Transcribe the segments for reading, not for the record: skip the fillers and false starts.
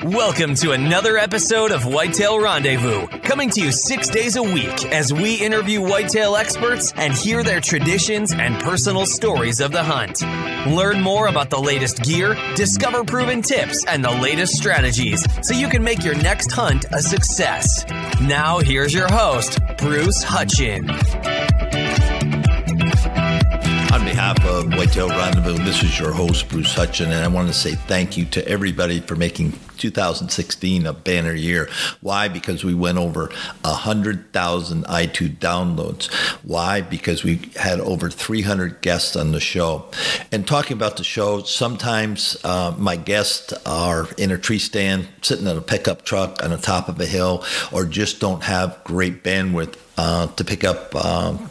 Welcome to another episode of Whitetail Rendezvous, coming to you 6 days a week as we interview whitetail experts and hear their traditions and personal stories of the hunt. Learn more about the latest gear, discover proven tips, and the latest strategies so you can make your next hunt a success. Now, here's your host, Bruce Hutchin. On behalf of Whitetail Rendezvous, this is your host, Bruce Hutchin, and I want to say thank you to everybody for making 2016 a banner year. Why? Because we went over 100,000 iTunes downloads. Why? Because we had over 300 guests on the show. And talking about the show, sometimes my guests are in a tree stand, sitting in a pickup truck on the top of a hill, or just don't have great bandwidth to pick up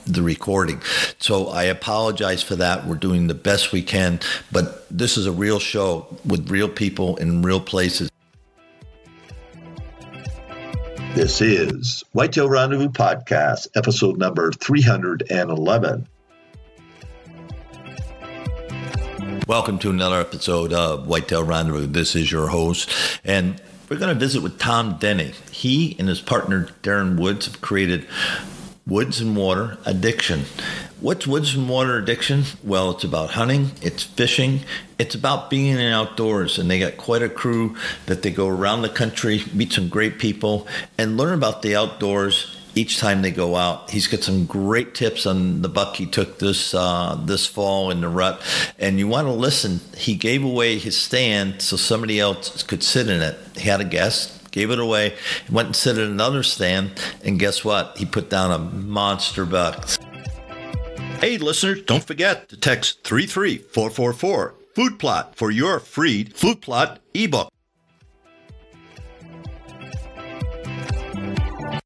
the recording. So I apologize for that. We're doing the best we can, but this is a real show with real people in real places. This is Whitetail Rendezvous Podcast, episode number 311. Welcome to another episode of Whitetail Rendezvous. This is your host, and we're going to visit with Tom Denney. He and his partner, Darren Woods, have created WoodsnWater Addiction. What's WoodsnWater Addiction? Well, it's about hunting, it's fishing, it's about being in the outdoors. And they got quite a crew that they go around the country, meet some great people, and learn about the outdoors each time they go out. He's got some great tips on the buck he took this fall in the rut. And you want to listen. He gave away his stand so somebody else could sit in it. He had a guest, gave it away, went and sit at another stand, and guess what? He put down a monster buck. Hey, listeners, don't forget to text 33444 Food Plot for your free Food Plot ebook.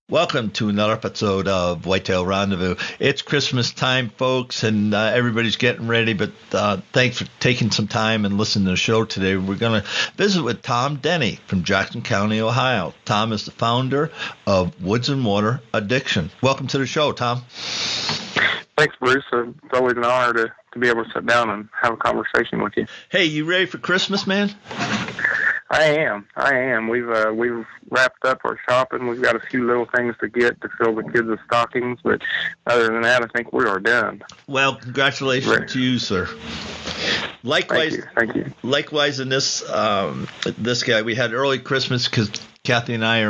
Welcome to another episode of Whitetail Rendezvous. It's Christmas time, folks, and everybody's getting ready, but thanks for taking some time and listening to the show today. We're going to visit with Tom Denney from Jackson County, Ohio. Tom is the founder of WoodsnWater Addiction. Welcome to the show, Tom. Thanks, Bruce. It's always an honor to be able to sit down and have a conversation with you. Hey, you ready for Christmas, man? I am. We've wrapped up our shopping. We've got a few little things to get to fill the kids' stockings, but other than that, I think we are done. Well, congratulations to you, sir. Likewise, Thank you. Likewise, in this guy, we had early Christmas because Kathy and I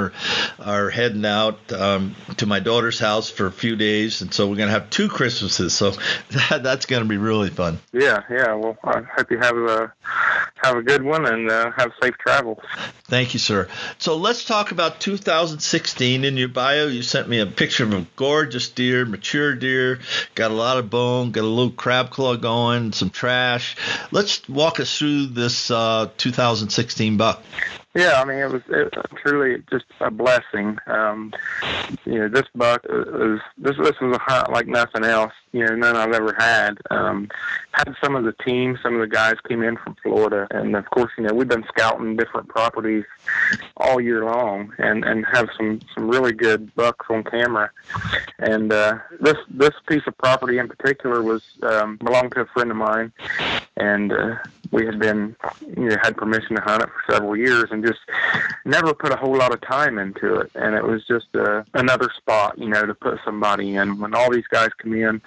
are heading out to my daughter's house for a few days, and so we're going to have two Christmases. So that's going to be really fun. Yeah. Well, I hope you have a good one and have safe travels. Thank you, sir. So let's talk about 2016. In your bio, you sent me a picture of a gorgeous deer, mature deer, got a lot of bone, got a little crab claw going, some trash. Let's walk us through this 2016 buck. Yeah, I mean, it was truly just a blessing. This buck this was a hunt like nothing else. None I've ever had. Had some of the guys came in from Florida, and of course, we've been scouting different properties all year long, and have some really good bucks on camera. And this piece of property in particular was belonged to a friend of mine, and we had been had permission to hunt it for several years, and just never put a whole lot of time into it. And it was just another spot, to put somebody in. When all these guys come in,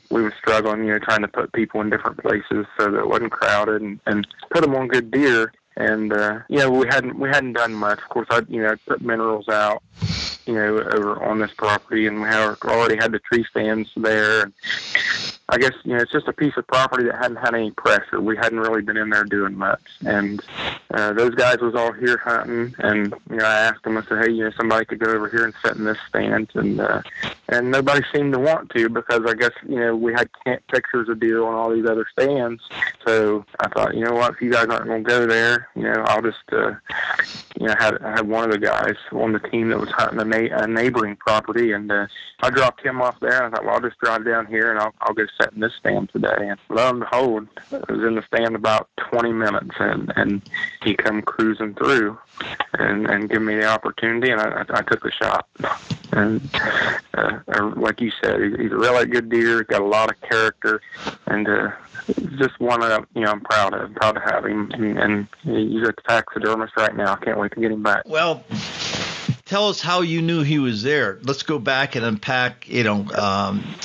we were struggling, trying to put people in different places so that it wasn't crowded, and put them on good deer. And we hadn't done much. Of course, I put minerals out, over on this property, and we already had the tree stands there. And I guess, it's just a piece of property that hadn't had any pressure. We hadn't really been in there doing much. And those guys was all here hunting, and, I asked them, I said, hey, somebody could go over here and sit in this stand. And nobody seemed to want to, because I guess, we had pictures of deer on all these other stands. So I thought, what, if you guys aren't going to go there, I'll just, I had one of the guys on the team that was hunting a neighboring property, and I dropped him off there, and I thought, well, I'll just drive down here, and I'll go sit in this stand today. And lo and behold, I was in the stand about 20 minutes, and he come cruising through and give me the opportunity, and I took the shot. And like you said, he's a really good deer. Got a lot of character, and just one that I'm proud of. Proud to have him, and he's a taxidermist right now. I can't wait to get him back. Well, tell us how you knew he was there. Let's go back and unpack,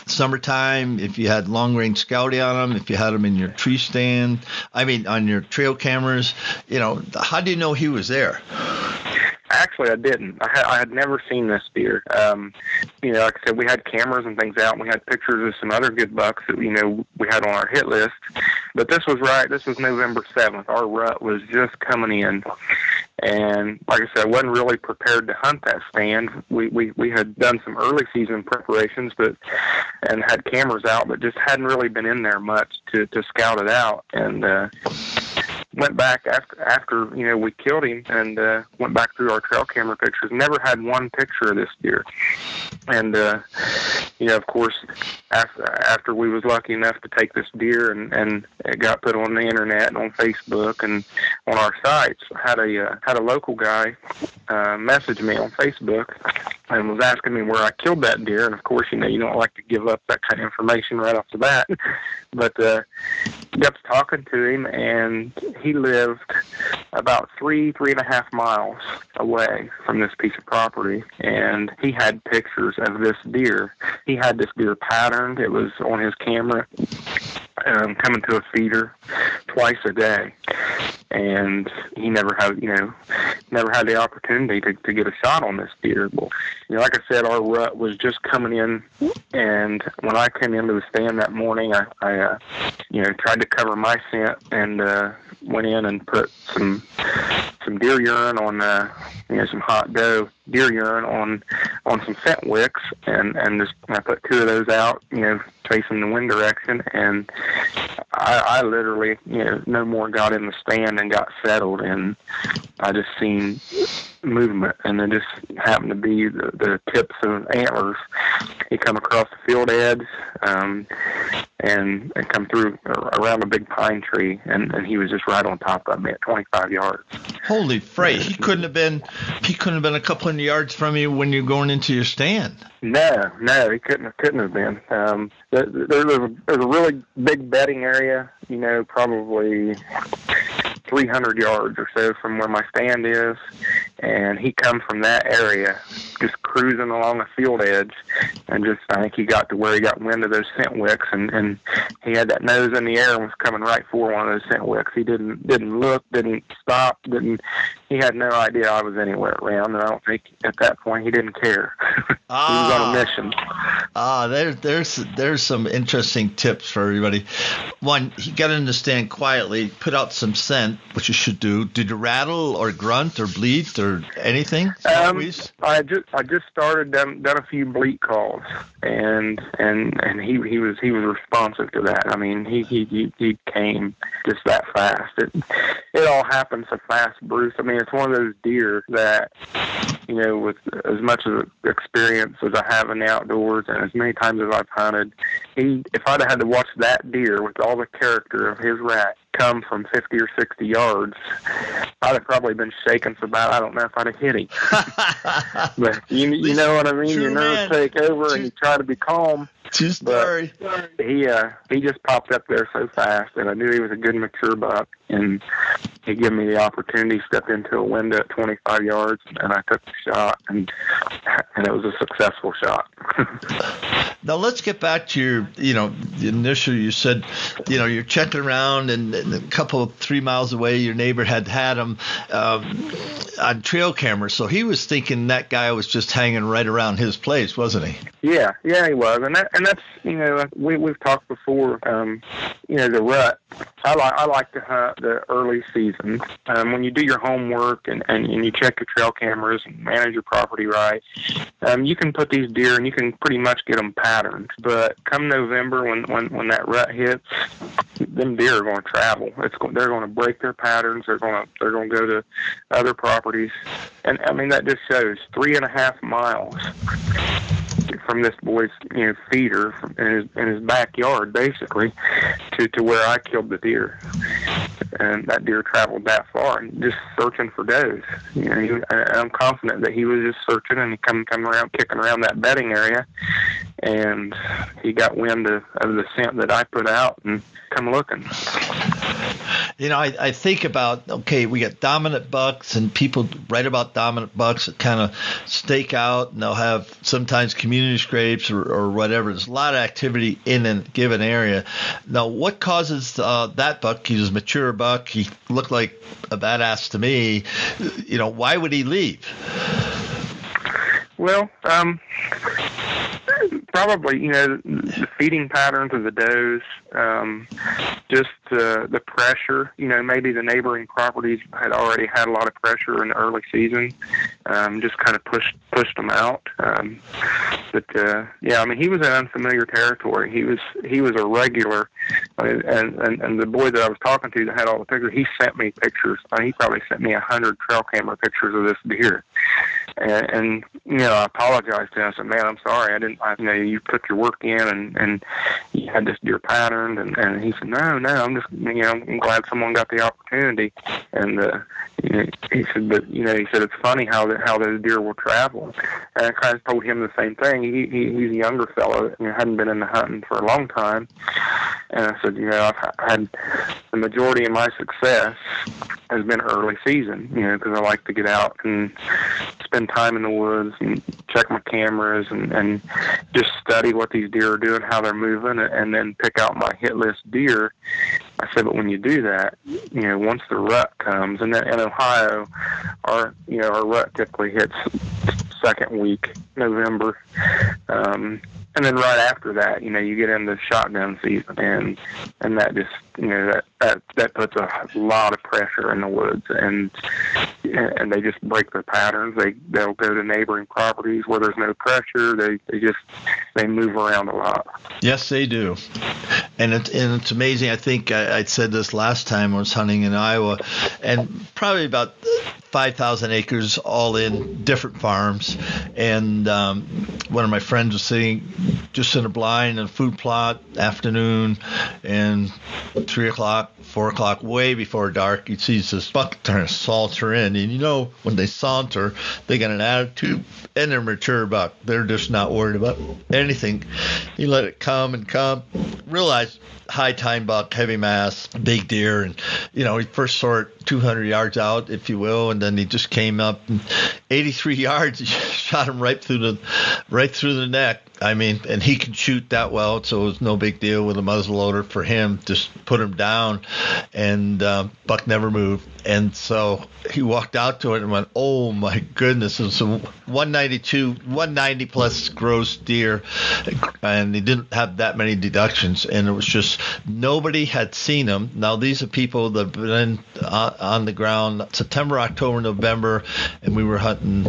summertime, if you had long-range scouting on him, if you had him in your tree stand, on your trail cameras. How do you know he was there? Actually, I didn't. I had never seen this deer. Like I said, we had cameras and things out, and we had pictures of some other good bucks that, we had on our hit list. But this was November 7th. Our rut was just coming in. And like I said, I wasn't really prepared to hunt that stand. We had done some early season preparations, and had cameras out, but just hadn't really been in there much to scout it out. And went back after we killed him, and went back through our trail camera pictures. Never had one picture of this deer. And of course, after we was lucky enough to take this deer, and it got put on the internet and on Facebook and on our sites, had a local guy message me on Facebook and was asking me where I killed that deer. And of course, you don't like to give up that kind of information right off the bat. But got to talking to him, and he lived about 3.5 miles away from this piece of property, and he had pictures of this deer. He had this deer patterned. It was on his camera, coming to a feeder twice a day. And he never had the opportunity to get a shot on this deer. Well, like I said, our rut was just coming in, and when I came into the stand that morning, I tried to cover my scent, and went in and put some deer urine on some hot doe deer urine on some scent wicks, and I put 2 of those out, facing the wind direction, and I literally, no more got in the stand and got settled, and I just seen movement, and it just happened to be the tips of antlers. He come across the field edge, and come through around a big pine tree, and he was just right on top of me at 25 yards. Holy freight! He couldn't have been a couple of yards from you when you're going into your stand. No, he couldn't have been. There's a really big bedding area, probably 300 yards or so from where my stand is, and he come from that area, just cruising along a field edge, and I think he got to where he got wind of those scent wicks, and he had that nose in the air and was coming right for one of those scent wicks. He didn't look, didn't stop, he had no idea I was anywhere around, and I don't think at that point he didn't care. He was on a mission. There's some interesting tips for everybody. One, he got in the stand quietly, put out some scent, which you should do. Did you rattle or grunt or bleat or anything? I just started done a few bleat calls, and he was responsive to that. I mean, he came just that fast. It all happened so fast, Bruce. I mean, it's one of those deer that, with as much of experience as I have in the outdoors and as many times as I've hunted, if I'd have had to watch that deer with all the character of his rack come from 50 or 60 yards, I'd have probably been shaking so bad I don't know if I'd have hit him. But you know what I mean? Your nerves take over, and you try to be calm. True story. But he just popped up there so fast, and I knew he was a good mature buck, and he gave me the opportunity to step into a window at 25 yards, and I took the shot, and it was a successful shot. Now let's get back to your, initially you said, you're checking around, and a couple of 3 miles away, your neighbor had him on trail camera. So he was thinking that guy was just hanging right around his place, wasn't he? Yeah, he was, and that's we've talked before. The rut. I like to hunt the early season when you do your homework and you check your trail cameras and manage your property right. You can put these deer and you can pretty much get them patterned. But come November, when that rut hits, them deer are going to travel. They're going to break their patterns. They're going to go to other properties, and I mean that just shows 3.5 miles from this boy's feeder in his backyard, basically, to where I killed the deer. and that deer traveled that far and just searching for does. I'm confident that he was just searching and he come around, kicking around that bedding area, and he got wind of the scent that I put out and come looking. I think about, okay, we got dominant bucks, and people write about dominant bucks that kind of stake out, and they'll have sometimes community scrapes or whatever. There's a lot of activity in a given area. Now, what causes that buck? He's a mature buck. He looked like a badass to me. Why would he leave? Well, probably, the feeding patterns of the does, just the pressure, maybe the neighboring properties had already had a lot of pressure in the early season, just kind of pushed them out. He was in unfamiliar territory. He was a regular, and the boy that I was talking to that had all the pictures, he sent me pictures. He probably sent me 100 trail camera pictures of this deer. And I apologized to him. I said, "Man, I'm sorry. You put your work in and you had this deer patterned." And he said, "No, I'm just, I'm glad someone got the opportunity." And he said, "But he said it's funny how those deer will travel." And I kind of told him the same thing. He's a younger fellow, hadn't been into hunting for a long time. And I said, I've had the majority of my success has been early season, because I like to get out and spend time in the woods and check my cameras and just study what these deer are doing, how they're moving, and then pick out my hit list deer. I said, but when you do that, once the rut comes, and then in Ohio, our rut typically hits second week, November. And then right after that, you get into shotgun season, and that just, that puts a lot of pressure in the woods, and they just break their patterns. They'll go to neighboring properties where there's no pressure. They move around a lot. Yes, they do, and it's amazing. I think I said this last time I was hunting in Iowa, and probably about 5,000 acres all in, different farms, and one of my friends was sitting just in a blind in a food plot afternoon, and 3 o'clock, 4 o'clock, way before dark, he sees this buck trying to saunter in, and when they saunter, they got an attitude, and they're a mature buck. They're just not worried about anything. You let it come and come. Realize high time buck, heavy mass, big deer, and he first saw it 200 yards out, if you will, and then he just came up and 83 yards. He shot him right through the neck. And he can shoot that well, so it was no big deal with a muzzleloader for him. Just put him down, and buck never moved. And so he walked out to it and went, "Oh my goodness!" It was a 190 plus gross deer, and he didn't have that many deductions. And it was just nobody had seen him. Now these are people that have been on the ground September, October, November, and we were hunting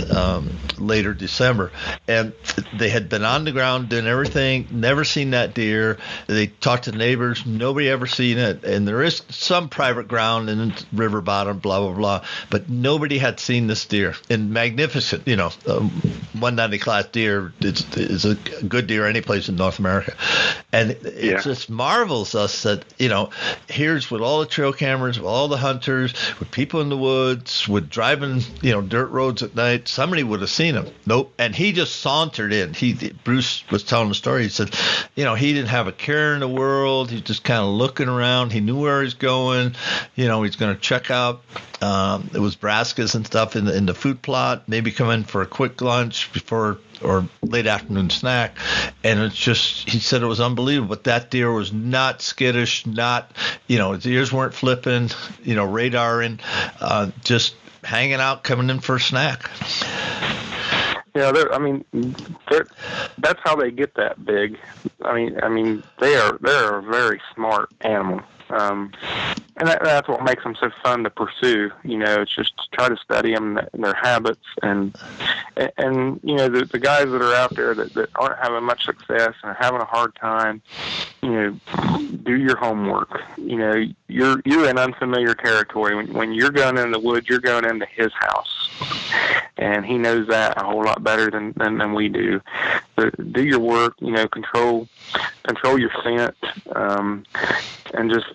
later December, and they had been on the ground doing everything, never seen that deer. They talked to neighbors, nobody ever seen it, and there is some private ground and river bottom, blah blah blah, but nobody had seen this deer. And magnificent, 190 class deer is a good deer any place in North America, and it just marvels us that here's with all the trail cameras, with all the hunters, with people in the woods, with driving dirt roads at night, somebody would have seen him. Nope. And he just sauntered in. Bruce was telling the story. He said, he didn't have a care in the world. He's just kind of looking around. He knew where he's going. He's going to check out. It was brassicas and stuff in the food plot. Maybe come in for a quick lunch before or late afternoon snack. And it's just, he said it was unbelievable. But that deer was not skittish, not, his ears weren't flipping, radaring, just hanging out, coming in for a snack. That's how they get that big. They're a very smart animal. And that's what makes them so fun to pursue. It's just to try to study them and their habits, and the guys that are out there that aren't having much success and are having a hard time, do your homework. You're in unfamiliar territory. When you're going in the woods, you're going into his house. And he knows that a whole lot better than we do. But do your work, control your scent, and just,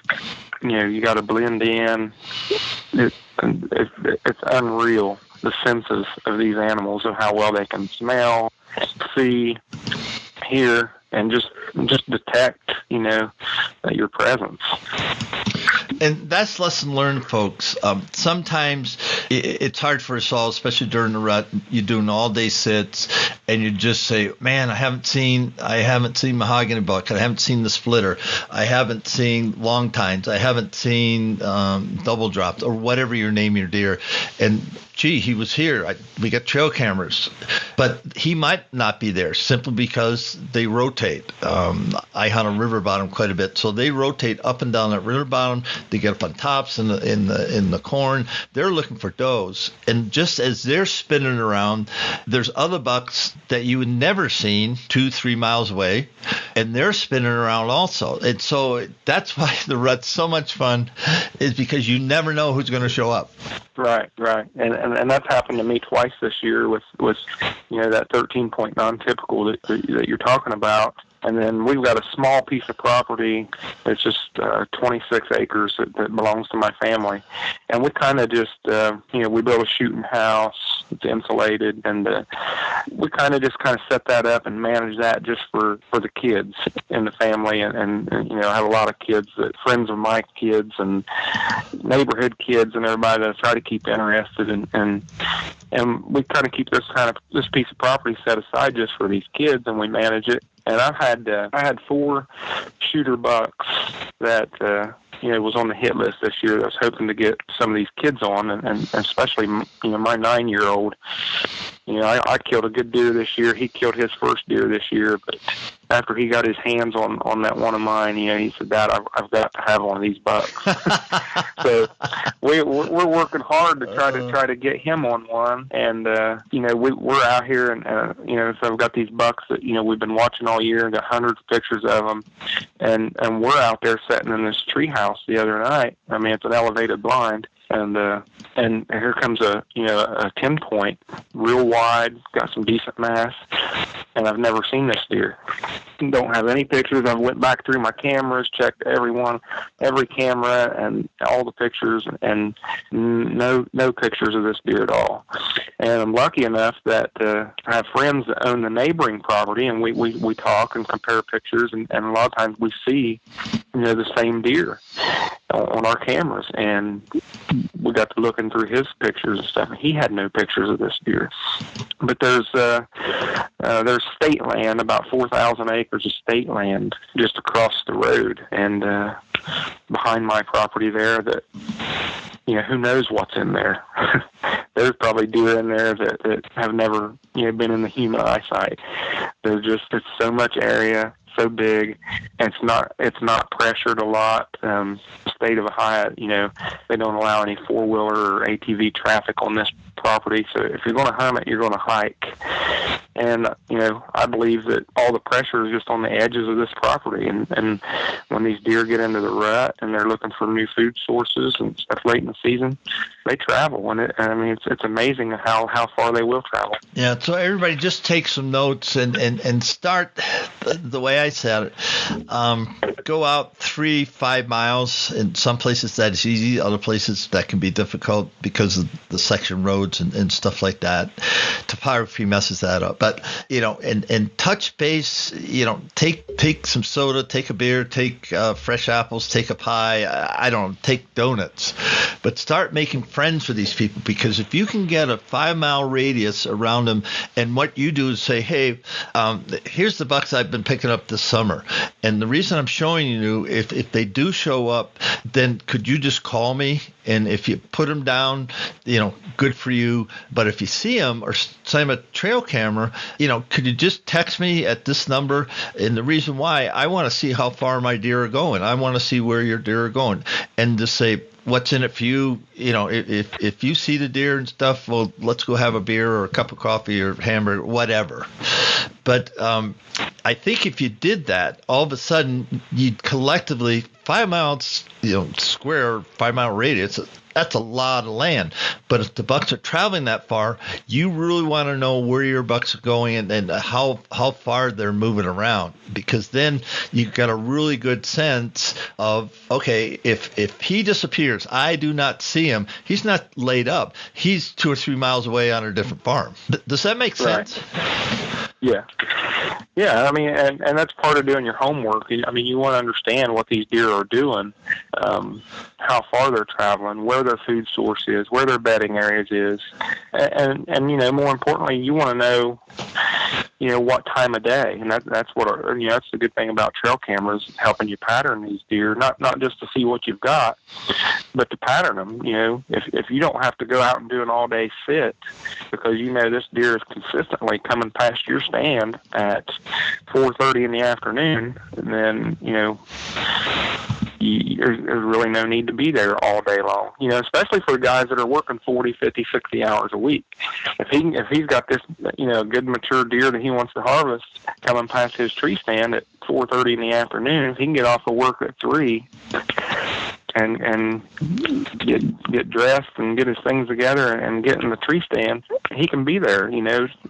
you got to blend in. It's unreal, the senses of these animals, of how well they can smell, see, hear, and just detect, your presence. And that's lesson learned, folks. Sometimes it's hard for us all, especially during the rut. You're doing all-day sits, and you just say, "Man, I haven't seen mahogany buck. I haven't seen the splitter. I haven't seen long tines. I haven't seen double dropped, or whatever you name your deer." And gee, he was here. We got trail cameras, but he might not be there simply because they rotate. I hunt on river bottom quite a bit, so they rotate up and down that river bottom. They get up on tops in the corn. They're looking for does, and just as they're spinning around, there's other bucks that you would never seen 2-3 miles away, and they're spinning around also. And so that's why the rut's so much fun, is because you never know who's going to show up. Right, and that's happened to me twice this year with that 13-point non-typical that you're talking about. And then we've got a small piece of property. It's just 26 acres that belongs to my family. And we kind of just, we built a shooting house. It's insulated. And we kind of set that up and manage that just for the kids in the family. And I have a lot of kids, friends of my kids and neighborhood kids and everybody that I try to keep interested. And we kind of keep this piece of property set aside just for these kids, and we manage it. And I had 4 shooter bucks that was on the hit list this year. I was hoping to get some of these kids on, and especially my 9-year-old. I killed a good deer this year. He killed his first deer this year, but after he got his hands on that one of mine, he said, "Dad, I've got to have one of these bucks." So we're working hard to try to get him on one, and we're out here, and so I've got these bucks that we've been watching all year, and got hundreds of pictures of them, and we're out there sitting in this tree house the other night. I mean, it's an elevated blind. And here comes a 10-point, real wide, got some decent mass, and I've never seen this deer. Don't have any pictures. I went back through my cameras, checked every camera, and all the pictures, and no pictures of this deer at all. And I'm lucky enough that I have friends that own the neighboring property, and we talk and compare pictures, and a lot of times we see the same deer on our cameras, and we got to looking through his pictures and stuff, and he had no pictures of this deer. But there's state land, about 4,000 acres of state land just across the road, and behind my property there that, who knows what's in there. There's probably deer in there that have never, been in the human eyesight. It's so much area, so big, and it's not pressured a lot. State of Ohio, they don't allow any 4-wheeler or ATV traffic on this property. So if you're going to hunt it, you're going to hike. And, I believe that all the pressure is just on the edges of this property. And when these deer get into the rut and they're looking for new food sources and stuff late in the season, they travel. And it's amazing how far they will travel. Yeah. So everybody just take some notes and start the way I said it. Go out 3-5 miles. In some places that's easy. Other places that can be difficult because of the section roads and stuff like that. Topography messes that up. But, and touch base, take some soda, take a beer, take fresh apples, take a pie, take donuts. But start making friends with these people, because if you can get a 5-mile radius around them, and what you do is say, hey, here's the bucks I've been picking up this summer. And the reason I'm showing you, if they do show up, then could you just call me? And if you put them down, good for you. But if you see them or send them a trail camera, could you just text me at this number? And the reason why, I want to see how far my deer are going. I want to see where your deer are going. And just say, what's in it for you? If you see the deer and stuff, well, let's go have a beer or a cup of coffee or hamburger, whatever. But I think if you did that, all of a sudden you'd collectively 5 miles, square, 5 mile radius, that's a lot of land. But if the bucks are traveling that far, you really want to know where your bucks are going and how far they're moving around, because then you've got a really good sense of, okay, if he disappears, I do not see him, he's not laid up, he's 2 or 3 miles away on a different farm. Does that make sense? Yeah. Yeah, I mean, and that's part of doing your homework. I mean, you want to understand what these deer are doing, how far they're traveling, where their food source is, where their bedding areas is, and more importantly, you want to know, what time of day, and that's what that's the good thing about trail cameras, helping you pattern these deer, not just to see what you've got, but to pattern them. If you don't have to go out and do an all-day sit because this deer is consistently coming past your stand at 4:30 in the afternoon, then there's really no need to be there all day long, especially for guys that are working 40, 50, 60 hours a week. If he's got this, good mature deer that he wants to harvest coming past his tree stand at 4:30 in the afternoon, if he can get off of work at 3 and get dressed and get his things together and get in the tree stand, he can be there.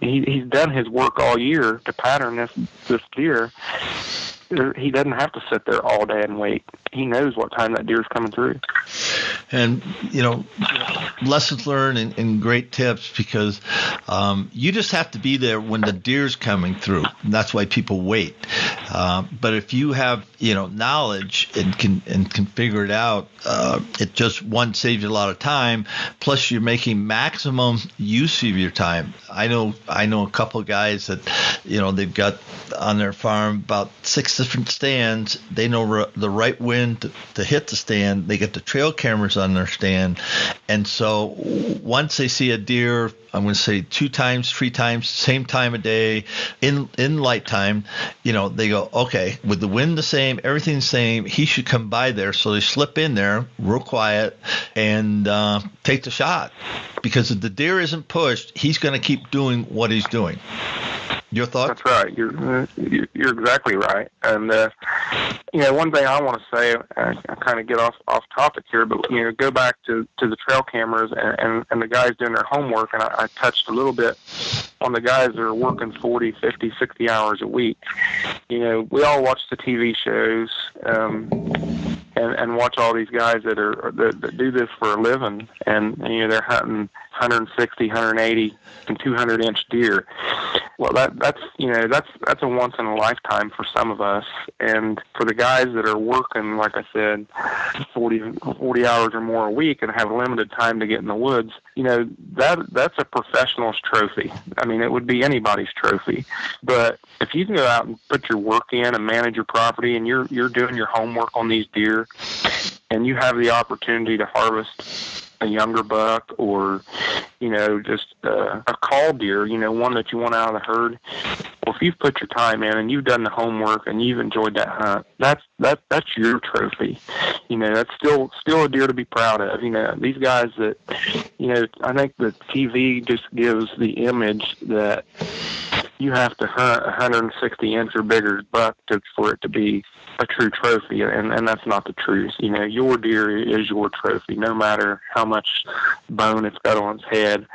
He's done his work all year to pattern this deer. He doesn't have to sit there all day and wait. He knows what time that deer is coming through. And, lessons learned and great tips, because you just have to be there when the deer's coming through. And that's why people wait. But if you have, knowledge and can figure it out, it just, one, saves you a lot of time. Plus, you're making maximum use of your time. I know a couple of guys that, they've got on their farm about 6 different stands. They know the right wind to hit the stand. They get the trail cameras on their stand. And so once they see a deer, I'm going to say 2 times, 3 times, same time of day, in light time, they go, okay, with the wind the same, everything the same, he should come by there. So they slip in there real quiet and take the shot. Because if the deer isn't pushed, he's going to keep doing what he's doing. Your thoughts? That's right. You're exactly right. And one thing I want to say, I kind of get off topic here, but go back to the trail cameras and the guys doing their homework, and I touched a little bit on the guys that are working 40, 50, 60 hours a week. We all watch the TV shows and watch all these guys that do this for a living, and they're hunting 160, 180, and 200-inch deer. Well, that's a once in a lifetime for some of us, and for the guys that are working, like I said, 40 hours or more a week and have limited time to get in the woods, that's a professional's trophy. I mean, it would be anybody's trophy. But if you can go out and put your work in and manage your property, and you're doing your homework on these deer, and you have the opportunity to harvest a younger buck or, just a call deer, one that you want out of the herd. Well, if you've put your time in and you've done the homework and you've enjoyed that hunt, that's your trophy. That's still a deer to be proud of. These guys that, I think the TV just gives the image that you have to hunt 160-inch or bigger buck for it to be a true trophy, and that's not the truth. Your deer is your trophy, no matter how much bone it's got on its head.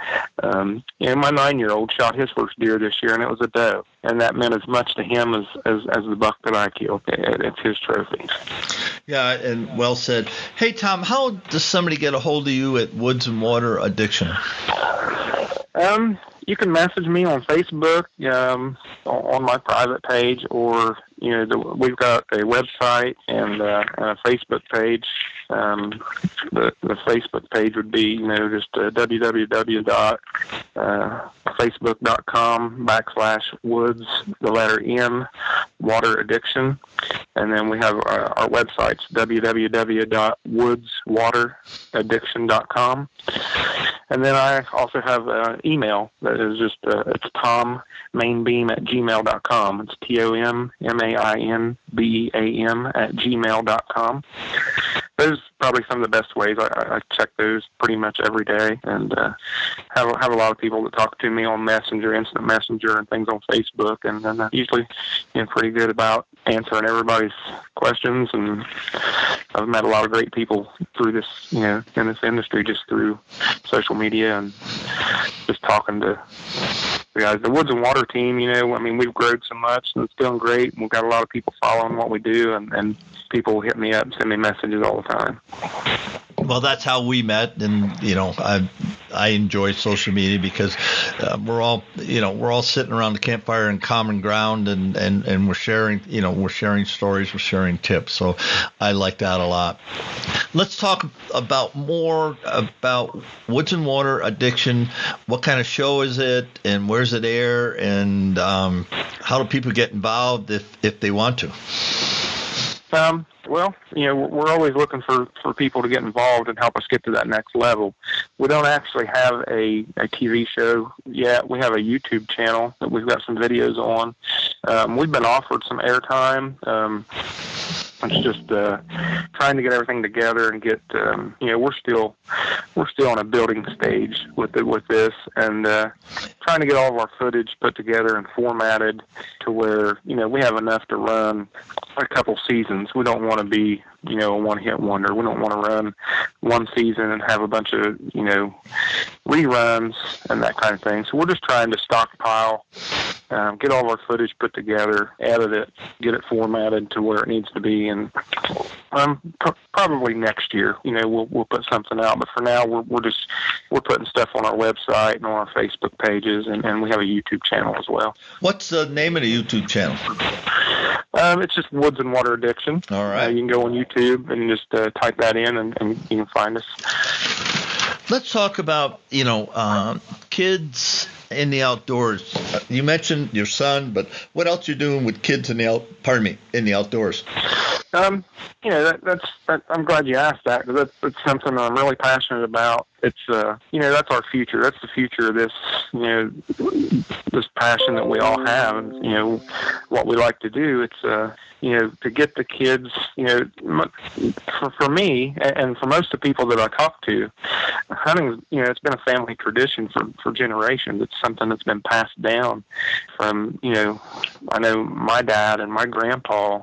My 9-year-old shot his first deer this year, and it was a doe, and that meant as much to him as the buck that I killed. It's his trophy. Yeah, and well said. Hey, Tom, how does somebody get a hold of you at WoodsnWater Addiction? You can message me on Facebook, on my private page, or we've got a website and a Facebook page. The Facebook page would be just www.facebook.com/Woods, the letter N, Water Addiction, and then we have our websites, www.WoodsnWaterAddiction.com. And then I also have an email that is just, it's tommainbeam@gmail.com. It's TOMMAINBEAM@gmail.com. Those are probably some of the best ways. I check those pretty much every day, and have a lot of people that talk to me on Messenger, Instant Messenger, and things on Facebook, and usually pretty good about answering everybody's questions. And I've met a lot of great people through this, in this industry, just through social media and just talking to the guys. The WoodsnWater team, we've grown so much and it's doing great. And we've got a lot of people following what we do, and people hit me up and send me messages all the time. Well, that's how we met, and I enjoy social media because we're all sitting around the campfire in common ground, and we're sharing stories, we're sharing tips. So I like that a lot. Let's talk more about WoodsnWater Addiction. What kind of show is it, and where's it air, and how do people get involved if they want to? Well, we're always looking for people to get involved and help us get to that next level. We don't actually have a TV show yet. We have a YouTube channel that we've got some videos on. We've been offered some airtime. It's just trying to get everything together and get. We're still on a building stage with this, and trying to get all of our footage put together and formatted to where we have enough to run a couple seasons. We don't want to be a one-hit wonder. We don't want to run one season and have a bunch of reruns and that kind of thing. So we're just trying to stockpile, get all of our footage put together, edit it, get it formatted to where it needs to be, and probably next year, we'll put something out. But for now, we're putting stuff on our website and on our Facebook pages, and we have a YouTube channel as well. What's the name of the YouTube channel? It's just WoodsnWater Addiction. All right. You can go on YouTube and just type that in, and you can find us. Let's talk about kids in the outdoors. You mentioned your son, but what else you're doing with kids in the outdoors? I'm glad you asked that, because that's something I'm really passionate about. It's that's our future. That's the future of this this passion that we all have, and what we like to do. It's to get the kids, for me and for most of the people that I talk to, hunting, it's been a family tradition for generations. It's something that's been passed down from, I know my dad and my grandpa,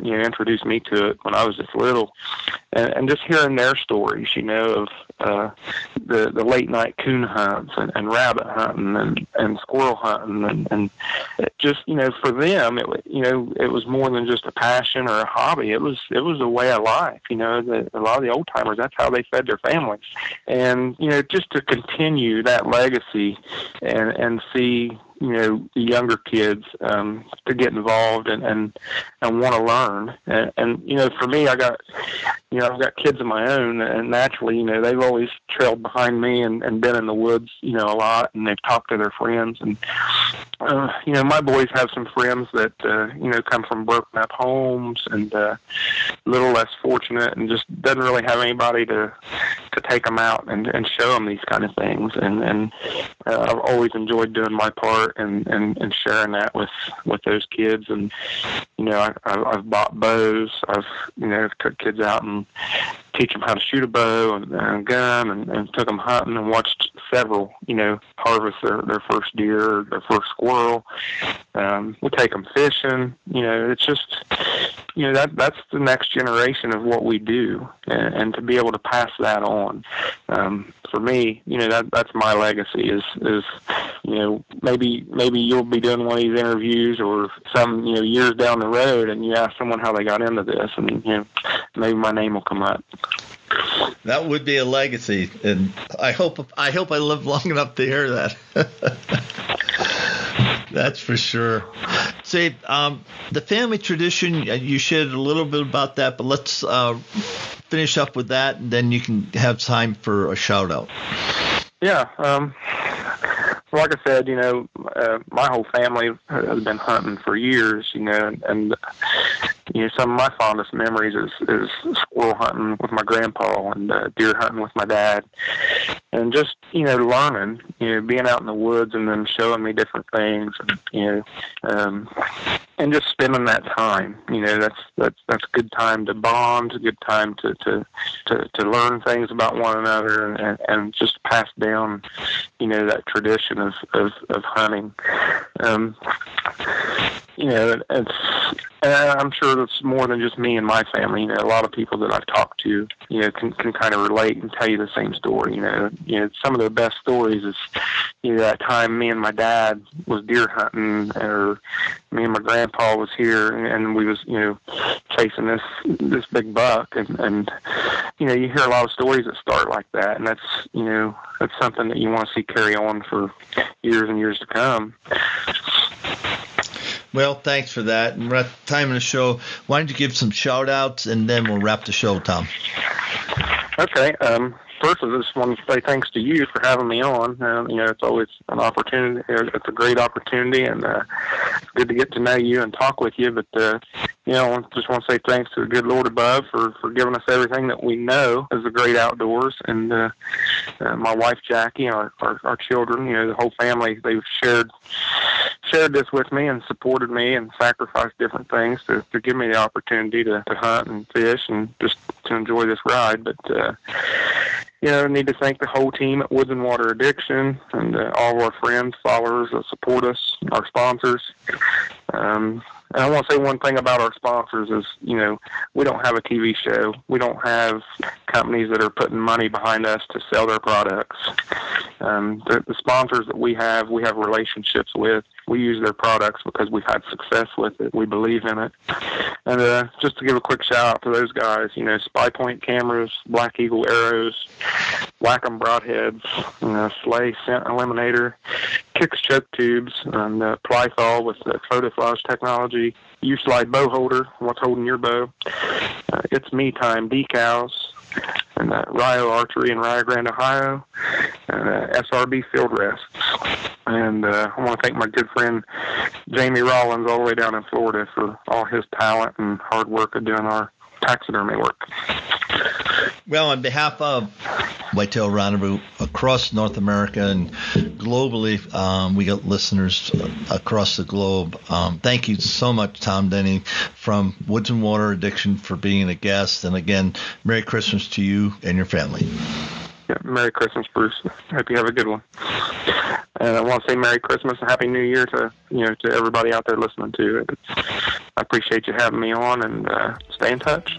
introduced me to it when I was just little, and just hearing their stories, of the late night coon hunts and rabbit hunting and squirrel hunting, and it just, for them, it was more than just a passion or a hobby. It was a way of life. A lot of the old timers, that's how they fed their families, and just to continue that legacy and see the younger kids to get involved and want to learn. And for me, I've got kids of my own, and naturally, they've always trailed behind me and been in the woods, a lot, and they've talked to their friends. And, my boys have some friends that, come from broken up homes and a little less fortunate, and just doesn't really have anybody to take them out and show them these kind of things. And I've always enjoyed doing my part and sharing that with those kids. And I've bought bows. I've took kids out and teach them how to shoot a bow and a gun, and took them hunting and watched several harvest their first deer or their first squirrel. We take them fishing. It's just that's the next generation of what we do, and to be able to pass that on. For me, that's my legacy. Is maybe you'll be doing one of these interviews, or some years down the road, and you ask someone how they got into this, and maybe my name will come up. That would be a legacy, and I hope I live long enough to hear that. That's for sure. Say, the family tradition, you shared a little bit about that, but let's finish up with that, and then you can have time for a shout out. Yeah. Like I said, my whole family has been hunting for years, and some of my fondest memories is squirrel hunting with my grandpa and deer hunting with my dad, and just learning, being out in the woods and them showing me different things, and and just spending that time. That's a good time to bond, a good time to learn things about one another, and just pass down that tradition of hunting. I'm sure it's more than just me and my family. A lot of people that I've talked to, can kind of relate and tell you the same story. Some of the best stories is, that time me and my dad was deer hunting, or me and my grandpa was here, and we was, chasing this big buck, and you hear a lot of stories that start like that, and that's something that you want to see carry on for years and years to come. Well, thanks for that. And we're at the time of the show. Why don't you give some shout-outs, and then we'll wrap the show, Tom. Okay. First, I just want to say thanks to you for having me on. It's always an opportunity. It's a great opportunity, and it's good to get to know you and talk with you. But, I just want to say thanks to the good Lord above for giving us everything that we know is the great outdoors. And my wife, Jackie, and our children, the whole family, they've shared this with me and supported me and sacrificed different things to give me the opportunity to hunt and fish and just to enjoy this ride. But, I need to thank the whole team at WoodsnWater Addiction and all of our friends, followers that support us, our sponsors. And I want to say one thing about our sponsors is, we don't have a TV show. We don't have companies that are putting money behind us to sell their products. The sponsors that we have relationships with. We use their products because we've had success with it. We believe in it. And just to give a quick shout out to those guys, Spy Point cameras, Black Eagle arrows, Whack-'em broadheads, Slay scent eliminator, Kicks choke tubes, and Plythol with the photophage technology, U-Slide bow holder, what's holding your bow, It's Me Time decals, and Rio Archery in Rio Grande, Ohio, and SRB field rests. And I want to thank my good friend Jamie Rollins all the way down in Florida for all his talent and hard work of doing our taxidermy work. Well, on behalf of Whitetail Rendezvous across North America and globally, we got listeners across the globe. Thank you so much, Tom Denney from WoodsnWater Addiction, for being a guest. And again, Merry Christmas to you and your family. Yeah, Merry Christmas, Bruce. Hope you have a good one. And I want to say Merry Christmas and Happy New Year to to everybody out there listening to it. I appreciate you having me on, and stay in touch.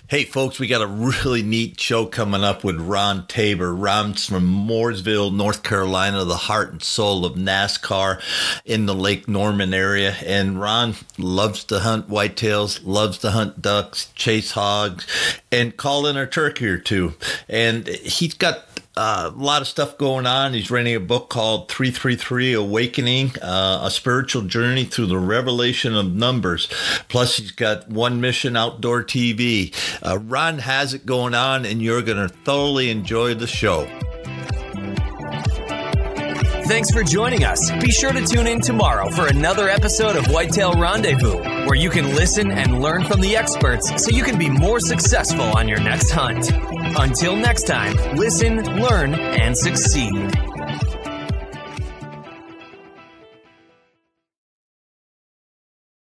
Hey, folks, we got a really neat show coming up with Ron Tabor. Ron's from Mooresville, North Carolina, the heart and soul of NASCAR in the Lake Norman area. And Ron loves to hunt whitetails, loves to hunt ducks, chase hogs, and call in a turkey or two. And he's got a lot of stuff going on. He's writing a book called 333 Awakening, a spiritual journey through the revelation of numbers. Plus, he's got One Mission Outdoor TV. Ron has it going on, and you're going to thoroughly enjoy the show. Thanks for joining us. Be sure to tune in tomorrow for another episode of Whitetail Rendezvous, where you can listen and learn from the experts so you can be more successful on your next hunt. Until next time, listen, learn, and succeed.